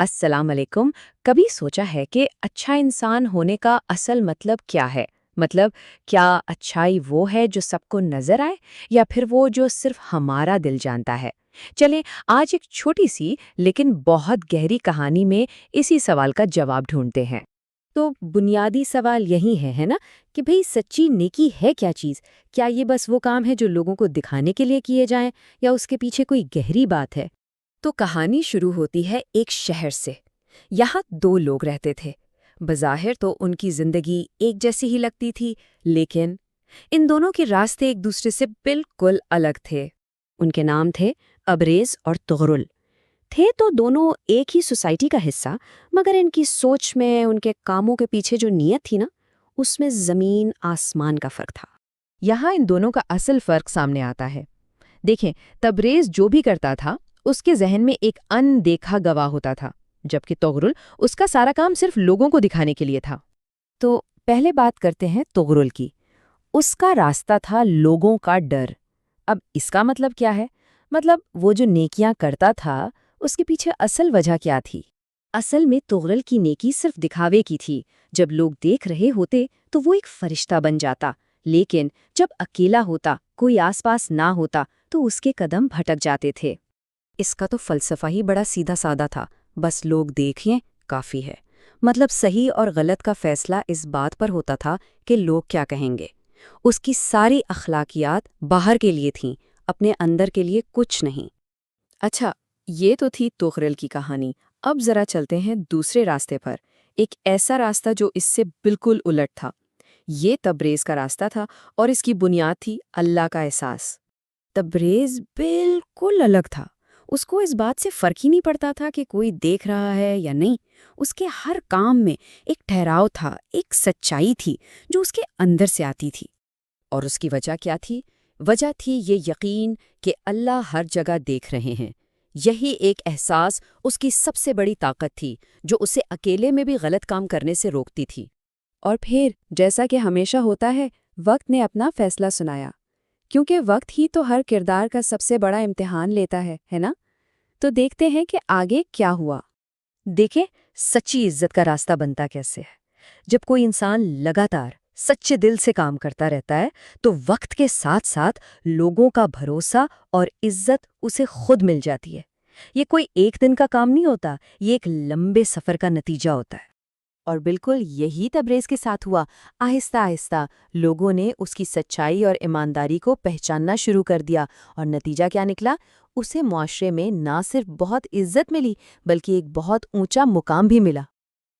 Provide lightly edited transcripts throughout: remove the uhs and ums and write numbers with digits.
अस्सलाम वालेकुम। कभी सोचा है कि अच्छा इंसान होने का असल मतलब क्या है? मतलब क्या अच्छाई वो है जो सबको नजर आए या फिर वो जो सिर्फ हमारा दिल जानता है? चलें आज एक छोटी सी लेकिन बहुत गहरी कहानी में इसी सवाल का जवाब ढूंढते हैं। तो बुनियादी सवाल यही है ना? कि भाई सच्ची नेकी है क्या चीज़? क्या ये बस वो काम है जो लोगों को दिखाने के लिए किए जाएं या उसके पीछे कोई गहरी बात है? तो कहानी शुरू होती है एक शहर से। यहाँ दो लोग रहते थे। बज़ाहिर तो उनकी जिंदगी एक जैसी ही लगती थी, लेकिन इन दोनों के रास्ते एक दूसरे से बिल्कुल अलग थे। उनके नाम थे अबरेज और तुगरुल। थे तो दोनों एक ही सोसाइटी का हिस्सा, मगर इनकी सोच में, उनके कामों के पीछे जो नीयत थी ना, उसमें जमीन आसमान का फर्क था। यहाँ इन दोनों का असल फर्क सामने आता है। देखें, तबरेज जो भी करता था उसके जहन में एक अनदेखा गवाह होता था, जबकि तोगरुल उसका सारा काम सिर्फ लोगों को दिखाने के लिए था। तो पहले बात करते हैं तुगरुल की। उसका रास्ता था लोगों का डर। अब इसका मतलब क्या है? मतलब वो जो नेकियां करता था, उसके पीछे असल वजह क्या थी? असल में तुगरल की नेकी सिर्फ दिखावे की थी। जब लोग देख रहे होते तो वो एक फरिश्ता बन जाता, लेकिन जब अकेला होता, कोई आसपास ना होता, तो उसके कदम भटक जाते थे। इसका तो फलसफा ही बड़ा सीधा साधा था, बस लोग देखें काफी है। मतलब सही और गलत का फैसला इस बात पर होता था कि लोग क्या कहेंगे। उसकी सारी अखलाकियात बाहर के लिए थीं, अपने अंदर के लिए कुछ नहीं। अच्छा, ये तो थी तुगरल की कहानी। अब जरा चलते हैं दूसरे रास्ते पर। एक ऐसा रास्ता जो इससे बिल्कुल उलट था। ये तबरेज का रास्ता था और इसकी बुनियाद थी अल्लाह का एहसास। तबरेज बिल्कुल अलग था। उसको इस बात से फर्क ही नहीं पड़ता था कि कोई देख रहा है या नहीं। उसके हर काम में एक ठहराव था, एक सच्चाई थी जो उसके अंदर से आती थी। और उसकी वजह क्या थी? वजह थी ये यकीन कि अल्लाह हर जगह देख रहे हैं। यही एक एहसास उसकी सबसे बड़ी ताकत थी, जो उसे अकेले में भी गलत काम करने से रोकती थी। और फिर जैसा कि हमेशा होता है, वक्त ने अपना फैसला सुनाया। क्योंकि वक्त ही तो हर किरदार का सबसे बड़ा इम्तिहान लेता है ना? तो देखते हैं कि आगे क्या हुआ। देखें, सच्ची इज्जत का रास्ता बनता कैसे है। जब कोई इंसान लगातार सच्चे दिल से काम करता रहता है, तो वक्त के साथ साथ लोगों का भरोसा और इज्जत उसे खुद मिल जाती है। ये कोई एक दिन का काम नहीं होता, ये एक लंबे सफर का नतीजा होता है। और बिल्कुल यही तबरेज के साथ हुआ। आहिस्ता आहिस्ता लोगों ने उसकी सच्चाई और ईमानदारी को पहचानना शुरू कर दिया, और नतीजा क्या निकला? उसे मुआशरे में ना सिर्फ बहुत इज्जत मिली, बल्कि एक बहुत ऊंचा मुकाम भी मिला।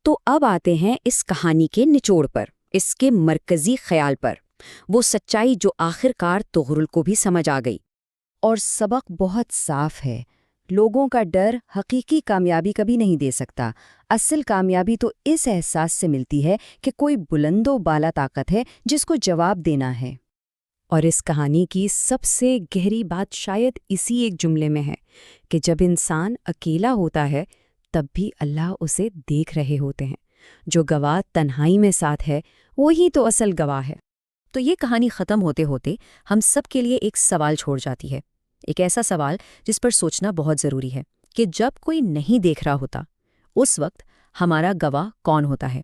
तो अब आते हैं इस कहानी के निचोड़ पर, इसके मरकजी ख्याल पर। वो सच्चाई जो आखिरकार तुगरुल को भी समझ आ गई। और सबक बहुत साफ है। लोगों का डर हकीकी कामयाबी कभी नहीं दे सकता। असल कामयाबी तो इस एहसास से मिलती है कि कोई बुलंदो बाला ताकत है जिसको जवाब देना है। और इस कहानी की सबसे गहरी बात शायद इसी एक जुमले में है कि जब इंसान अकेला होता है, तब भी अल्लाह उसे देख रहे होते हैं। जो गवाह तन्हाई में साथ है, वही तो असल गवाह है। तो ये कहानी ख़त्म होते होते हम सब के लिए एक सवाल छोड़ जाती है। एक ऐसा सवाल जिस पर सोचना बहुत ज़रूरी है कि जब कोई नहीं देख रहा होता, उस वक्त हमारा गवाह कौन होता है?